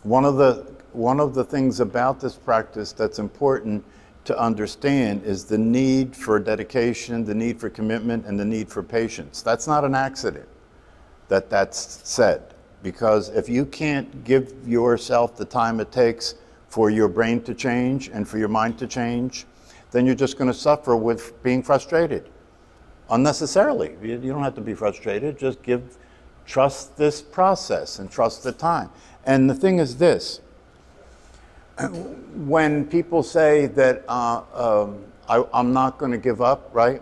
one of the things about this practice that's important to understand is the need for dedication, the need for commitment, and the need for patience. That's not an accident that that's said, because if you can't give yourself the time it takes for your brain to change and for your mind to change, then you're just going to suffer with being frustrated unnecessarily. You don't have to be frustrated. Just trust this process and trust the time. And the thing is this: when people say that I'm not going to give up, right?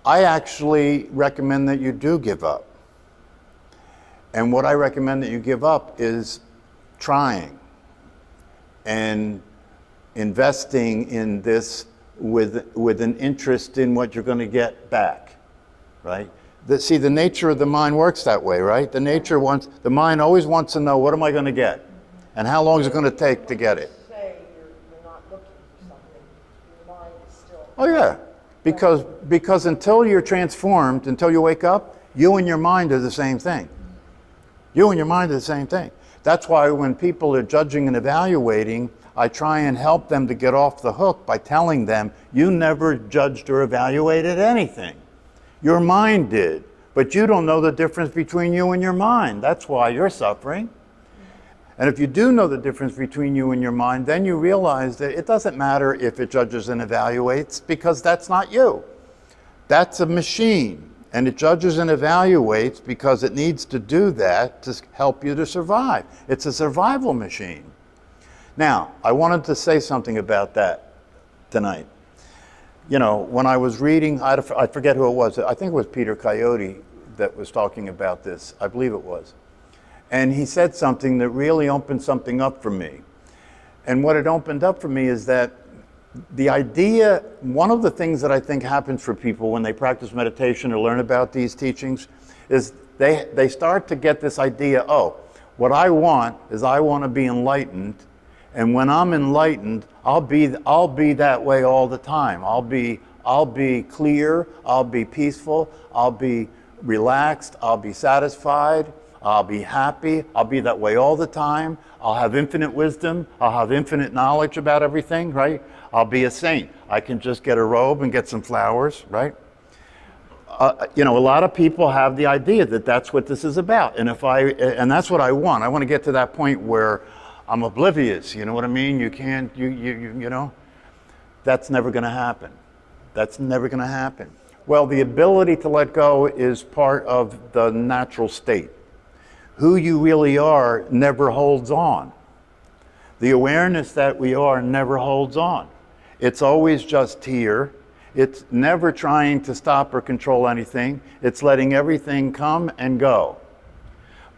I actually recommend that you do give up. And what I recommend that you give up is trying and investing in this with an interest in what you're going to get back, right? See, the nature of the mind works that way, right? The mind always wants to know, what am I going to get? And how long is it going to take to get it? Say you're not looking for something. Your mind is still... Oh yeah, because until you're transformed, until you wake up, you and your mind are the same thing. You and your mind are the same thing. That's why when people are judging and evaluating, I try and help them to get off the hook by telling them, you never judged or evaluated anything. Your mind did, but you don't know the difference between you and your mind. That's why you're suffering. And if you do know the difference between you and your mind, then you realize that it doesn't matter if it judges and evaluates, because that's not you. That's a machine. And it judges and evaluates because it needs to do that to help you to survive. It's a survival machine. Now, I wanted to say something about that tonight. You know, when I was reading, I forget who it was. I think it was Peter Coyote that was talking about this. I believe it was. And he said something that really opened something up for me. And what it opened up for me is that the idea, one of the things that I think happens for people when they practice meditation or learn about these teachings is they start to get this idea, oh, what I want is I want to be enlightened, and when I'm enlightened, I'll be that way all the time. I'll be clear, I'll be peaceful, I'll be relaxed, I'll be satisfied, I'll be happy, I'll be that way all the time. I'll have infinite wisdom, I'll have infinite knowledge about everything, right? I'll be a saint. I can just get a robe and get some flowers, right? You know, a lot of people have the idea that that's what this is about. And that's what I want. I want to get to that point where I'm oblivious, you know what I mean? You can't, you know, that's never going to happen. That's never going to happen. Well, the ability to let go is part of the natural state. Who you really are never holds on. The awareness that we are never holds on. It's always just here. It's never trying to stop or control anything. It's letting everything come and go.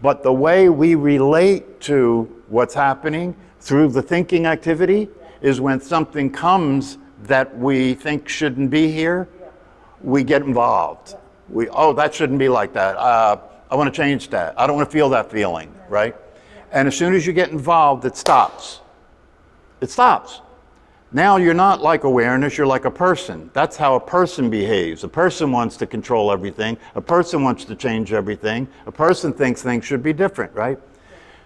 But the way we relate to what's happening through the thinking activity is when something comes that we think shouldn't be here, we get involved. Oh, that shouldn't be like that. I want to change that. I don't want to feel that feeling, right? And as soon as you get involved, it stops. It stops. Now you're not like awareness, you're like a person. That's how a person behaves. A person wants to control everything. A person wants to change everything. A person thinks things should be different, right?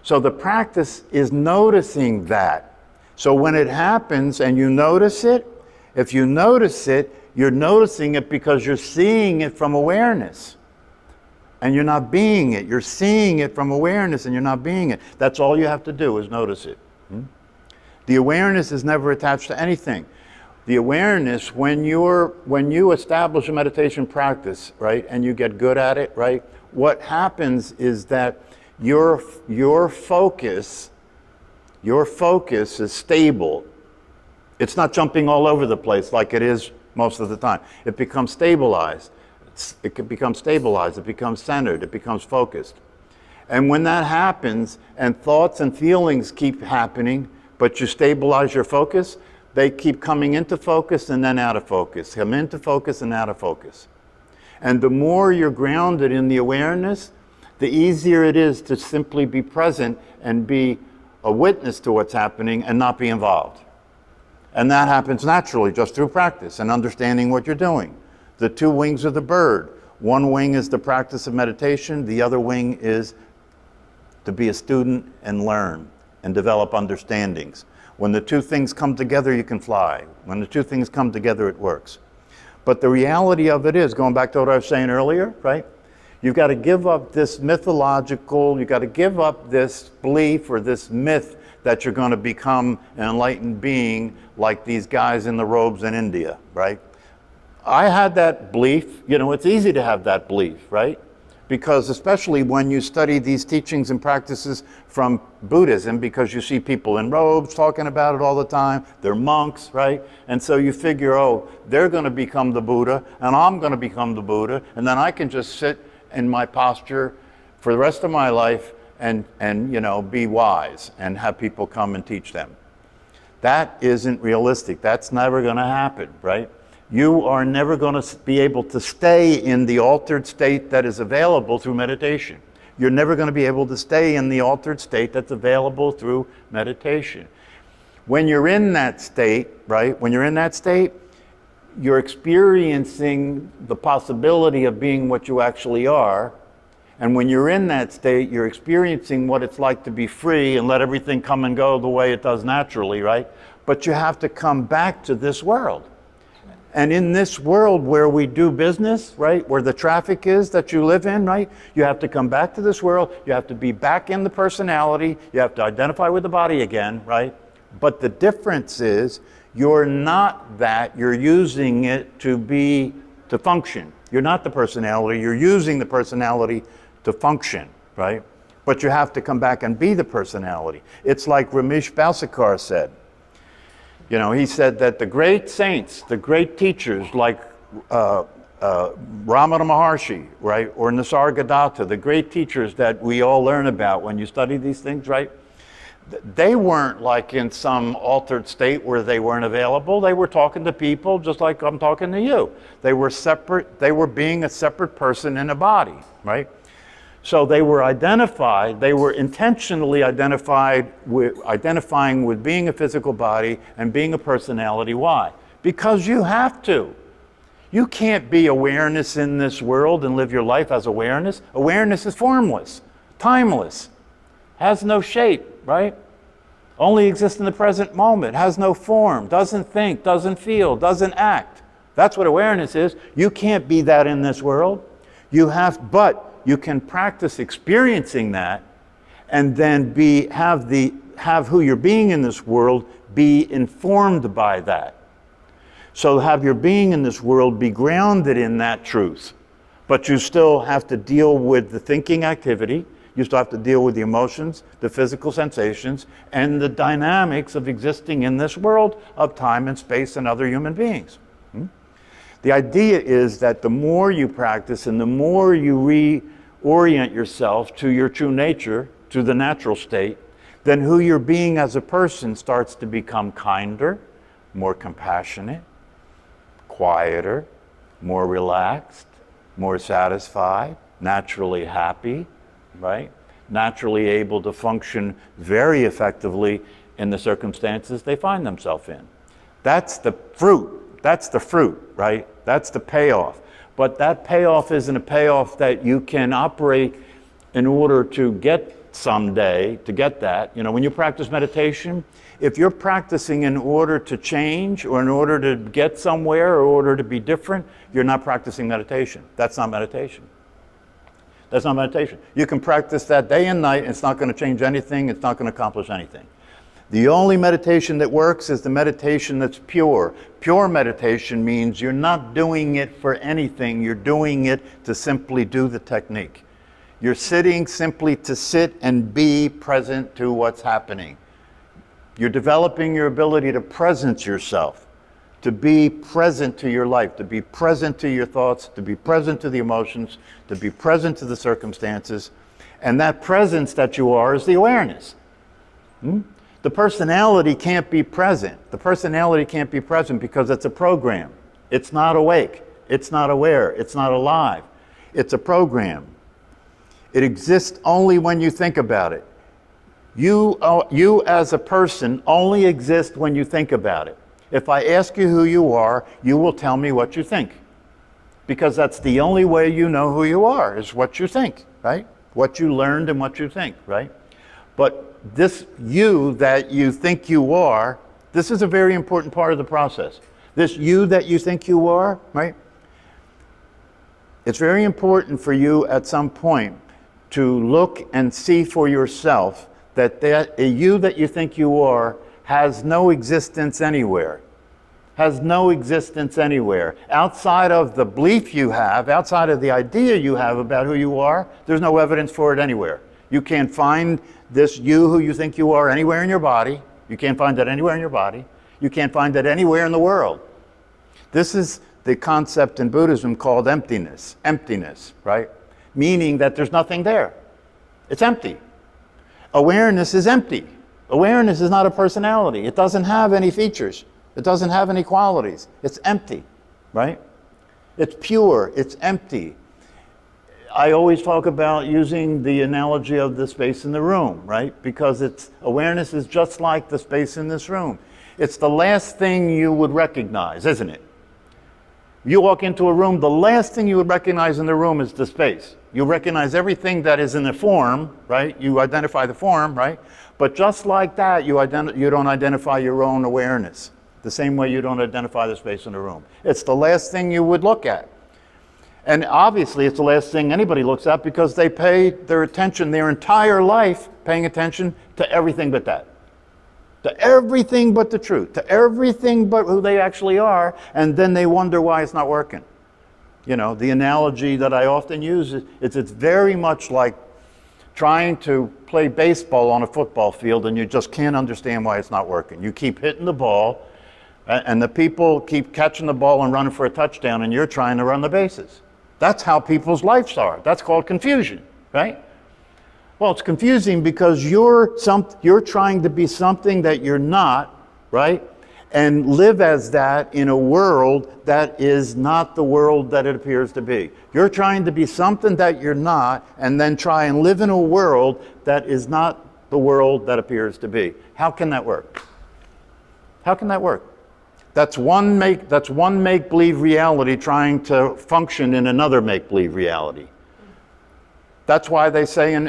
So the practice is noticing that. So when it happens and you notice it, if you notice it, you're noticing it because you're seeing it from awareness. And you're not being it. You're seeing it from awareness and you're not being it. That's all you have to do is notice it. The awareness is never attached to anything. The awareness, when you establish a meditation practice, right, and you get good at it, right, what happens is that your focus is stable. It's not jumping all over the place like it is most of the time. It becomes stabilized. It becomes stabilized. It becomes centered. It becomes focused. And when that happens, and thoughts and feelings keep happening, but you stabilize your focus, they keep coming into focus and then out of focus, come into focus and out of focus. And the more you're grounded in the awareness, the easier it is to simply be present and be a witness to what's happening and not be involved. And that happens naturally just through practice and understanding what you're doing. The two wings of the bird. One wing is the practice of meditation, the other wing is to be a student and learn and develop understandings. When the two things come together, you can fly. When the two things come together, it works. But the reality of it is, going back to what I was saying earlier, right? You've got to give up this mythological, you've got to give up this belief or this myth that you're going to become an enlightened being like these guys in the robes in India, right? I had that belief. You know, it's easy to have that belief, right? Because especially when you study these teachings and practices from Buddhism, because you see people in robes talking about it all the time, they're monks, right? And so you figure, oh, they're going to become the Buddha, and I'm going to become the Buddha, and then I can just sit in my posture for the rest of my life and you know, be wise and have people come and teach them. That isn't realistic. That's never going to happen, right? You are never going to be able to stay in the altered state that is available through meditation. You're never going to be able to stay in the altered state that's available through meditation. When you're in that state, right, when you're in that state, you're experiencing the possibility of being what you actually are. And when you're in that state, you're experiencing what it's like to be free and let everything come and go the way it does naturally, right? But you have to come back to this world. And in this world where we do business, right, where the traffic is that you live in, right, you have to come back to this world. You have to be back in the personality. You have to identify with the body again, right? But the difference is you're not that. You're using it to function. You're not the personality. You're using the personality to function, right? But you have to come back and be the personality. It's like Ramesh Balsekar said. You know, he said that the great saints, the great teachers like Ramana Maharshi, right, or Nisargadatta, the great teachers that we all learn about when you study these things, right, they weren't like in some altered state where they weren't available. They were talking to people just like I'm talking to you. They were separate. They were being a separate person in a body, right? So they were identified, they were intentionally identifying with being a physical body and being a personality. Why? Because you have to. You can't be awareness in this world and live your life as awareness. Awareness is formless, timeless, has no shape, right? Only exists in the present moment, has no form, doesn't think, doesn't feel, doesn't act. That's what awareness is. You can't be that in this world. But you can practice experiencing that and then have who you're being in this world be informed by that. So have your being in this world be grounded in that truth. But you still have to deal with the thinking activity. You still have to deal with the emotions, the physical sensations, and the dynamics of existing in this world of time and space and other human beings. The idea is that the more you practice and the more you reorient yourself to your true nature, to the natural state, then who you're being as a person starts to become kinder, more compassionate, quieter, more relaxed, more satisfied, naturally happy, right? Naturally able to function very effectively in the circumstances they find themselves in. That's the fruit. That's the fruit, right? That's the payoff. But that payoff isn't a payoff that you can operate in order to get someday, to get that. You know, when you practice meditation, if you're practicing in order to change or in order to get somewhere or in order to be different, you're not practicing meditation. That's not meditation. That's not meditation. You can practice that day and night, and it's not going to change anything. It's not going to accomplish anything. The only meditation that works is the meditation that's pure. Pure meditation means you're not doing it for anything. You're doing it to simply do the technique. You're sitting simply to sit and be present to what's happening. You're developing your ability to presence yourself, to be present to your life, to be present to your thoughts, to be present to the emotions, to be present to the circumstances. And that presence that you are is the awareness. The personality can't be present. The personality can't be present because it's a program. It's not awake. It's not aware. It's not alive. It's a program. It exists only when you think about it. You as a person only exist when you think about it. If I ask you who you are, you will tell me what you think. Because that's the only way you know who you are, is what you think, right? What you learned and what you think, right? But this you that you think you are, this is a very important part of the process. This you that you think you are, right? It's very important for you at some point to look and see for yourself that a you that you think you are has no existence anywhere. Has no existence anywhere. Outside of the belief you have, outside of the idea you have about who you are, there's no evidence for it anywhere. You can't find this you who you think you are anywhere in your body. You can't find that anywhere in your body. You can't find that anywhere in the world. This is the concept in Buddhism called emptiness, right? Meaning that there's nothing there. It's empty. Awareness is empty. Awareness is not a personality. It doesn't have any features. It doesn't have any qualities. It's empty, right? It's pure, it's empty. I always talk about using the analogy of the space in the room, right? Because awareness is just like the space in this room. It's the last thing you would recognize, isn't it? You walk into a room, the last thing you would recognize in the room is the space. You recognize everything that is in the form, right? You identify the form, right? But just like that, you don't identify your own awareness. The same way you don't identify the space in the room. It's the last thing you would look at. And obviously it's the last thing anybody looks at because they pay their attention their entire life paying attention to everything but that. To everything but the truth, to everything but who they actually are, and then they wonder why it's not working. You know, the analogy that I often use is it's very much like trying to play baseball on a football field and you just can't understand why it's not working. You keep hitting the ball and the people keep catching the ball and running for a touchdown and you're trying to run the bases. That's how people's lives are. That's called confusion, right? Well, it's confusing because you're trying to be something that you're not, right? And live as that in a world that is not the world that it appears to be. You're trying to be something that you're not and then try and live in a world that is not the world that appears to be. How can that work? How can that work? That's one make-believe reality trying to function in another make-believe reality. That's why they say in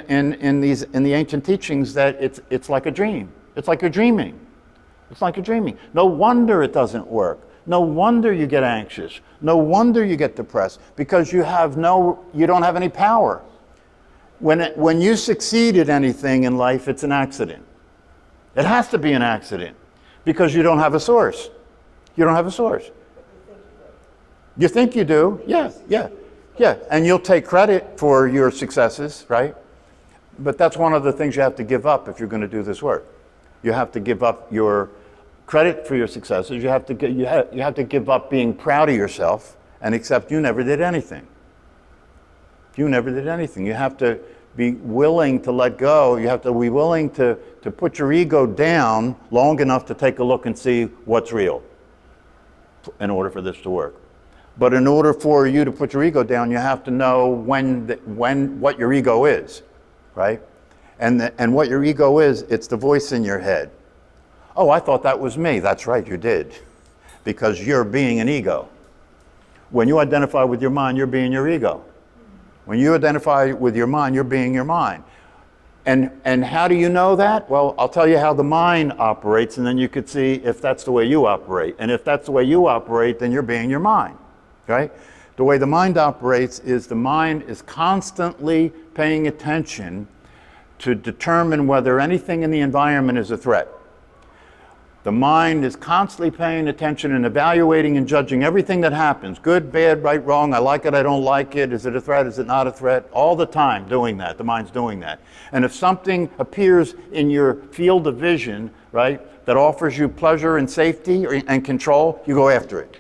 the ancient teachings that it's like a dream. It's like you're dreaming. It's like you're dreaming. No wonder it doesn't work. No wonder you get anxious. No wonder you get depressed because you don't have any power. When you succeed at anything in life, it's an accident. It has to be an accident because you don't have a source. You don't have a source. You think you do? Yeah. And you'll take credit for your successes, right? But that's one of the things you have to give up if you're going to do this work. You have to give up your credit for your successes. You have to give up being proud of yourself and accept you never did anything. You never did anything. You have to be willing to let go. You have to be willing to put your ego down long enough to take a look and see what's real in order for this to work. But in order for you to put your ego down, you have to know what your ego is, right? And what your ego is, it's the voice in your head. Oh, I thought that was me. That's right, you did. Because you're being an ego. When you identify with your mind, you're being your ego. When you identify with your mind, you're being your mind. And how do you know that? Well, I'll tell you how the mind operates, and then you could see if that's the way you operate. And if that's the way you operate, then you're being your mind, right? The way the mind operates is the mind is constantly paying attention to determine whether anything in the environment is a threat. The mind is constantly paying attention and evaluating and judging everything that happens. Good, bad, right, wrong, I like it, I don't like it, is it a threat, is it not a threat? All the time doing that, the mind's doing that. And if something appears in your field of vision, right, that offers you pleasure and safety and control, you go after it.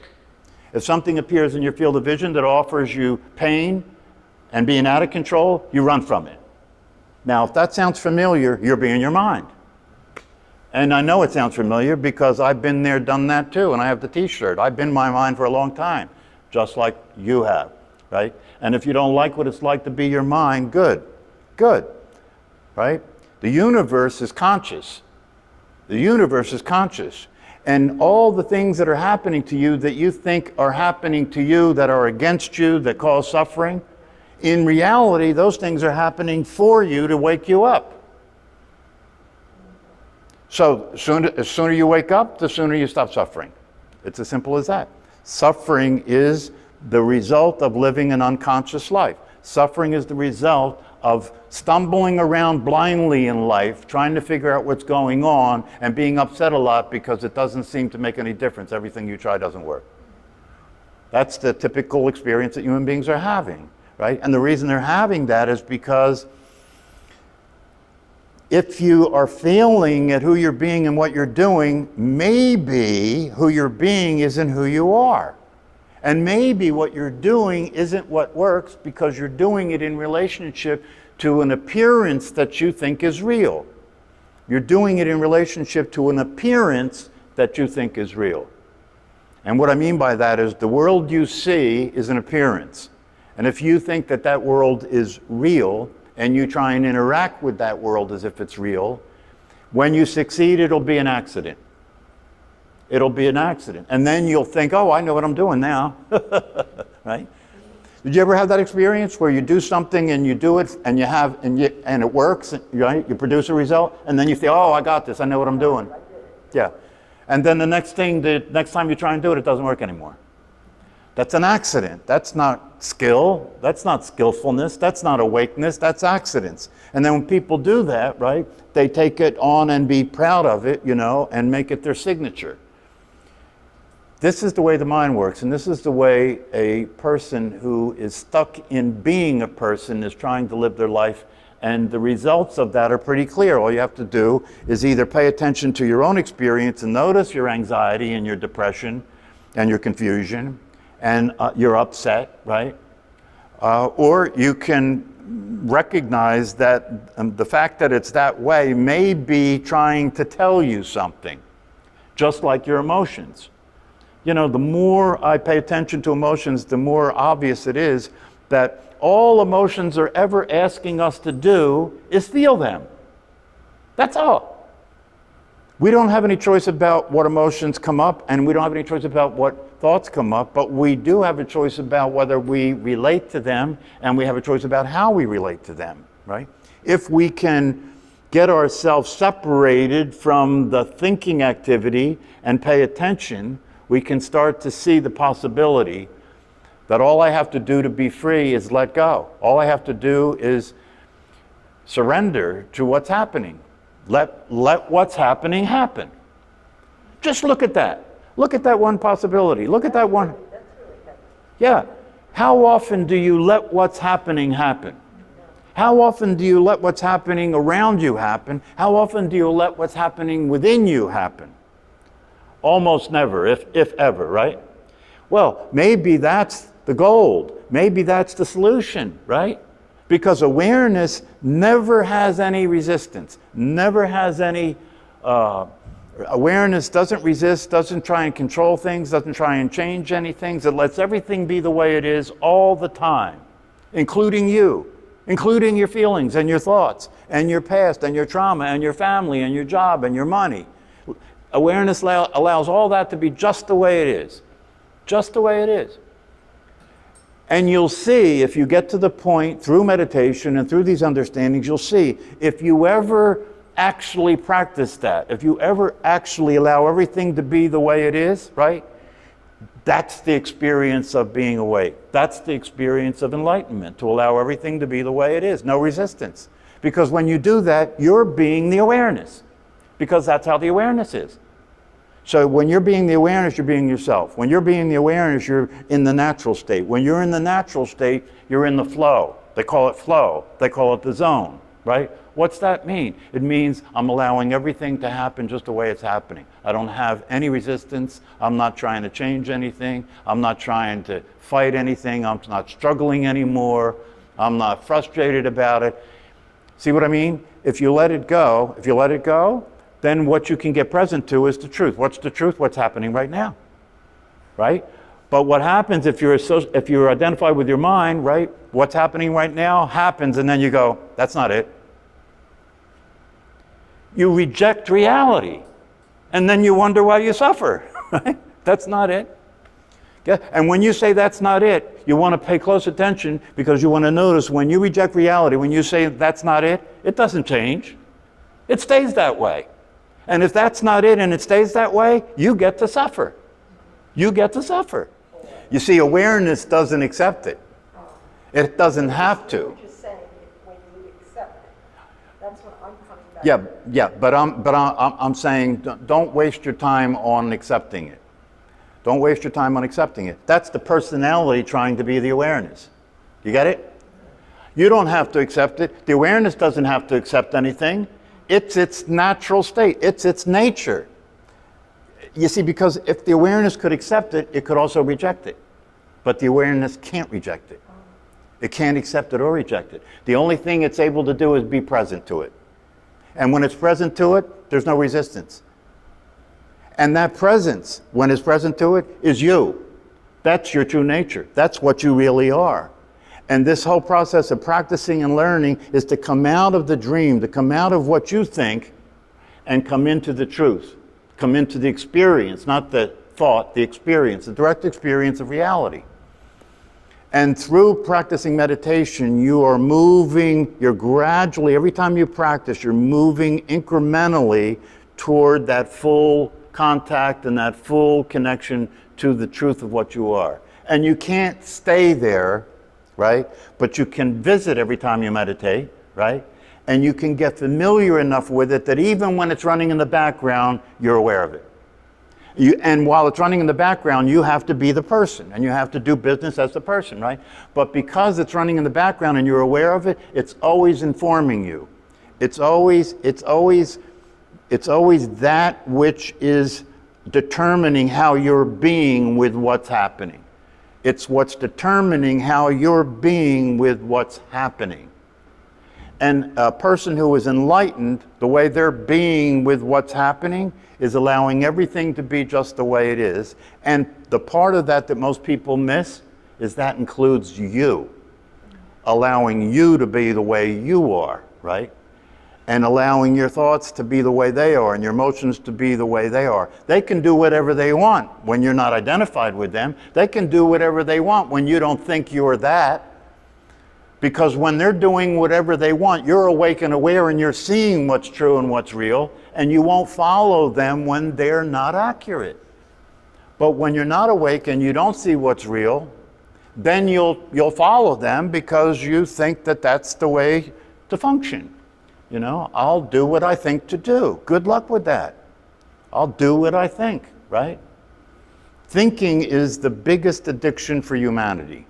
If something appears in your field of vision that offers you pain and being out of control, you run from it. Now, if that sounds familiar, you're being your mind. And I know it sounds familiar because I've been there, done that too, and I have the t-shirt. I've been my mind for a long time, just like you have, right? And if you don't like what it's like to be your mind, good, right? The universe is conscious. The universe is conscious. And all the things that are happening to you that you think are happening to you that are against you, that cause suffering, in reality, those things are happening for you to wake you up. So as sooner you wake up, the sooner you stop suffering. It's as simple as that. Suffering is the result of living an unconscious life. Suffering is the result of stumbling around blindly in life, trying to figure out what's going on and being upset a lot because it doesn't seem to make any difference. Everything you try doesn't work. That's the typical experience that human beings are having, right? And the reason they're having that is because if you are failing at who you're being and what you're doing, maybe who you're being isn't who you are. And maybe what you're doing isn't what works because you're doing it in relationship to an appearance that you think is real. You're doing it in relationship to an appearance that you think is real. And what I mean by that is the world you see is an appearance. And if you think that that world is real, and you try and interact with that world as if it's real, when you succeed, it'll be an accident. It'll be an accident. And then you'll think, oh, I know what I'm doing now, right? Did you ever have that experience where you do something and you do it and and it works, right? You produce a result, and then you think, oh, I got this, I know what I'm doing. Yeah. And then the next time you try and do it, it doesn't work anymore. That's an accident. That's not skill. That's not skillfulness. That's not awakeness. That's accidents. And then when people do that, right, they take it on and be proud of it, and make it their signature. This is the way the mind works, and this is the way a person who is stuck in being a person is trying to live their life, and the results of that are pretty clear. All you have to do is either pay attention to your own experience and notice your anxiety and your depression and your confusion, and you're upset, right? Or you can recognize that the fact that it's that way may be trying to tell you something, just like your emotions. The more I pay attention to emotions, the more obvious it is that all emotions are ever asking us to do is feel them. That's all. We don't have any choice about what emotions come up, and we don't have any choice about what thoughts come up, but we do have a choice about whether we relate to them, and we have a choice about how we relate to them, right? If we can get ourselves separated from the thinking activity and pay attention, we can start to see the possibility that all I have to do to be free is let go. All I have to do is surrender to what's happening. Let what's happening happen. Just look at that. Look at that one possibility. Look at that one. That's really heavy. Yeah. How often do you let what's happening happen? How often do you let what's happening around you happen? How often do you let what's happening within you happen? Almost never, if ever, right? Well, maybe that's the gold. Maybe that's the solution, right? Because awareness never has any resistance, never has any, awareness doesn't resist, doesn't try and control things, doesn't try and change anything. It lets everything be the way it is all the time, including you, including your feelings and your thoughts and your past and your trauma and your family and your job and your money. Awareness allows all that to be just the way it is, just the way it is. And you'll see, if you get to the point through meditation and through these understandings, you'll see if you ever actually practice that, if you ever actually allow everything to be the way it is, right? That's the experience of being awake. That's the experience of enlightenment, to allow everything to be the way it is, no resistance. Because when you do that, you're being the awareness, because that's how the awareness is. So when you're being the awareness, you're being yourself. When you're being the awareness, you're in the natural state. When you're in the natural state, you're in the flow. They call it flow. They call it the zone, right? What's that mean? It means I'm allowing everything to happen just the way it's happening. I don't have any resistance. I'm not trying to change anything. I'm not trying to fight anything. I'm not struggling anymore. I'm not frustrated about it. See what I mean? If you let it go, then what you can get present to is the truth. What's the truth? What's happening right now, right? But what happens if you're identified with your mind, right? What's happening right now happens, and then you go, that's not it. You reject reality, and then you wonder why you suffer, right? That's not it. Okay? And when you say that's not it, you want to pay close attention, because you want to notice when you reject reality, when you say that's not it, it doesn't change. It stays that way. And if that's not it and it stays that way, you get to suffer. You get to suffer. You see, awareness doesn't accept it. It doesn't have to. You're just saying when you accept it. That's what I'm coming back to. Yeah, but I'm saying don't waste your time on accepting it. Don't waste your time on accepting it. That's the personality trying to be the awareness. You get it? You don't have to accept it. The awareness doesn't have to accept anything. It's its natural state. It's its nature. You see, because if the awareness could accept it, it could also reject it. But the awareness can't reject it. It can't accept it or reject it. The only thing it's able to do is be present to it. And when it's present to it, there's no resistance. And that presence, when it's present to it, is you. That's your true nature. That's what you really are. And this whole process of practicing and learning is to come out of the dream, to come out of what you think, and come into the truth. Come into the experience, not the thought, the experience, the direct experience of reality. And through practicing meditation, you are moving, you're gradually, every time you practice, you're moving incrementally toward that full contact and that full connection to the truth of what you are. And you can't stay there, right? But you can visit every time you meditate, right? And you can get familiar enough with it that even when it's running in the background, you're aware of it. And while it's running in the background, you have to be the person, and you have to do business as the person, right? But because it's running in the background and you're aware of it, it's always informing you. It's always that which is determining how you're being with what's happening. It's what's determining how you're being with what's happening. And a person who is enlightened, the way they're being with what's happening is allowing everything to be just the way it is. And the part of that most people miss is that includes you. Allowing you to be the way you are, right? And allowing your thoughts to be the way they are and your emotions to be the way they are. They can do whatever they want when you're not identified with them. They can do whatever they want when you don't think you're that. Because when they're doing whatever they want, you're awake and aware and you're seeing what's true and what's real, and you won't follow them when they're not accurate. But when you're not awake and you don't see what's real, then you'll follow them because you think that that's the way to function. You know, I'll do what I think to do. Good luck with that. I'll do what I think, right? Thinking is the biggest addiction for humanity.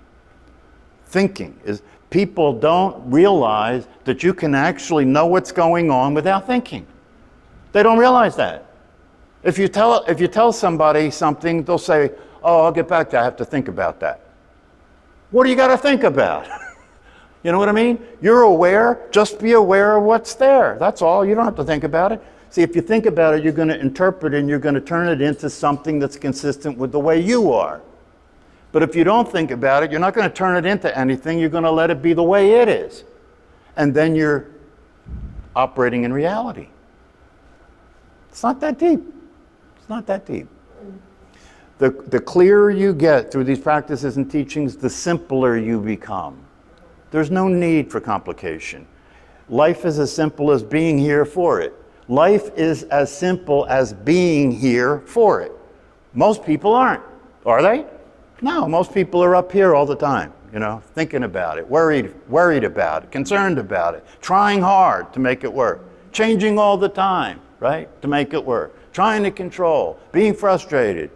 Thinking is, people don't realize that you can actually know what's going on without thinking. They don't realize that. If you tell somebody something, they'll say, "Oh, I'll get back to that. I have to think about that." What do you got to think about? You know what I mean? You're aware, just be aware of what's there. That's all. You don't have to think about it. See, if you think about it, you're going to interpret it and you're going to turn it into something that's consistent with the way you are. But if you don't think about it, you're not going to turn it into anything. You're going to let it be the way it is. And then you're operating in reality. It's not that deep. It's not that deep. The clearer you get through these practices and teachings, the simpler you become. There's no need for complication. Life is as simple as being here for it. Life is as simple as being here for it. Most people aren't, are they? No, most people are up here all the time, you know, thinking about it, worried about it, concerned about it, trying hard to make it work, changing all the time, right, to make it work, trying to control, being frustrated.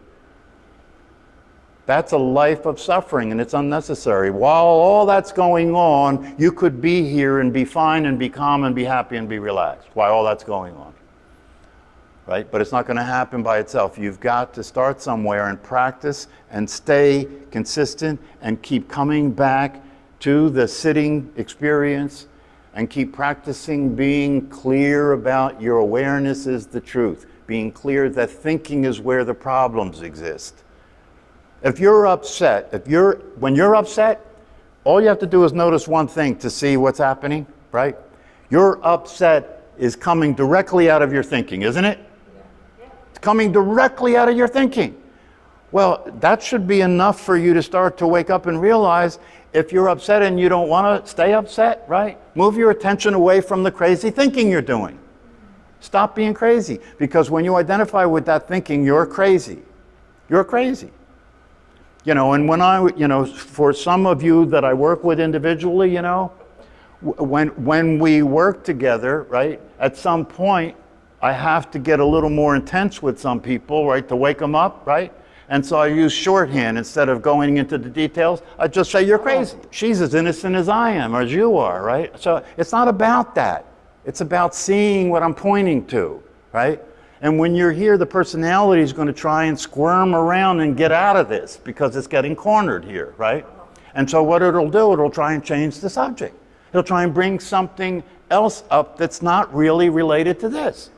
That's a life of suffering, and it's unnecessary. While all that's going on, you could be here and be fine and be calm and be happy and be relaxed while all that's going on. Right? But it's not going to happen by itself. You've got to start somewhere and practice and stay consistent and keep coming back to the sitting experience and keep practicing being clear about your awareness is the truth. Being clear that thinking is where the problems exist. If you're upset, when you're upset, all you have to do is notice one thing to see what's happening, right? Your upset is coming directly out of your thinking, isn't it? It's coming directly out of your thinking. Well, that should be enough for you to start to wake up and realize if you're upset and you don't want to stay upset, right? Move your attention away from the crazy thinking you're doing. Stop being crazy. Because when you identify with that thinking, you're crazy. You're crazy. You know, and for some of you that I work with individually, you know, when we work together, right, at some point, I have to get a little more intense with some people, right, to wake them up, right? And so I use shorthand instead of going into the details. I just say, you're crazy. She's as innocent as I am, or as you are, right? So it's not about that. It's about seeing what I'm pointing to, right? And when you're here, the personality is going to try and squirm around and get out of this because it's getting cornered here, right? And so what it'll do, it'll try and change the subject. It'll try and bring something else up that's not really related to this.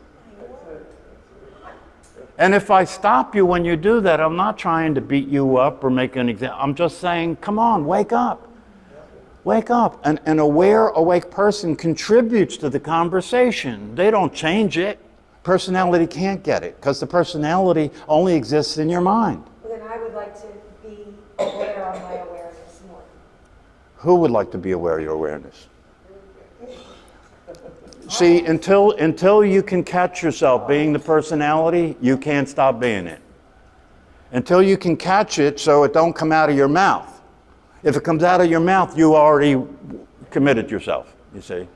And if I stop you when you do that, I'm not trying to beat you up or make an example. I'm just saying, come on, wake up. Wake up. An aware, awake person contributes to the conversation. They don't change it. Personality can't get it because the personality only exists in your mind. Well, then I would like to be aware of my awareness more. Who would like to be aware of your awareness? See, until you can catch yourself being the personality, you can't stop being it. Until you can catch it so it don't come out of your mouth. If it comes out of your mouth, you already committed yourself, you see.